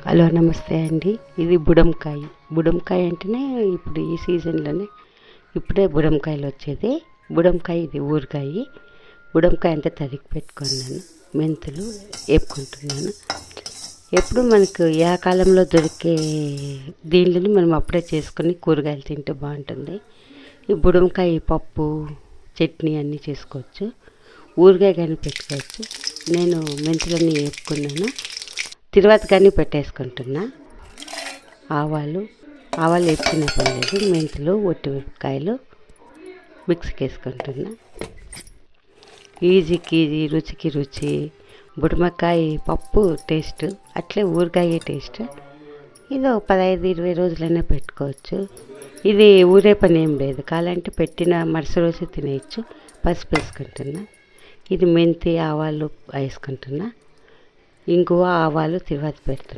Hello నమస్తే అండి. ఇది బుడంకాయ. బుడంకాయ అంటేనే ఇప్పుడు ఈ సీజన్లోనే ఇప్పుడే బుడంకాయలు వచ్చేది. బుడంకాయ ఇది ఊరగాయ. బుడంకాయ అంతా తరిగి పెట్టుకున్నాను. మెంతులు వేపుకుంటున్నాను. ఎప్పుడు మనకు ఏ కాలంలో దొరికే దీనిని మనం అప్పుడే చేసుకొని కూరగాయలు తింటే బాగుంటుంది. ఈ బుడంకాయ పప్పు చట్నీ అన్నీ చేసుకోవచ్చు. ఊరగాయ కానీ పెట్టుకోవచ్చు. నేను మెంతులన్నీ వేపుకున్నాను. తర్వాత కానీ పెట్టేసుకుంటున్నా. ఆవాలు వేసుకునే పర్లేదు. మెంతులు ఒట్టి మిరపకాయలు మిక్సీకి వేసుకుంటున్నా. ఈజీకి ఈజీ, రుచికి రుచి. బుడమకాయ పప్పు టేస్ట్ అట్లే ఊరగాయ టేస్ట్. ఇది 15-20 రోజులైనా పెట్టుకోవచ్చు. ఇది ఊరే పని ఏం లేదు. కావాలంటే పెట్టిన మరుసటి రోజు తినేయచ్చు. పసుపు వేసుకుంటున్నా. ఇది మెంతి ఆవాలు వేసుకుంటున్నా. ఇంగువ ఆవాలు తర్వాత పెడుతున్నా.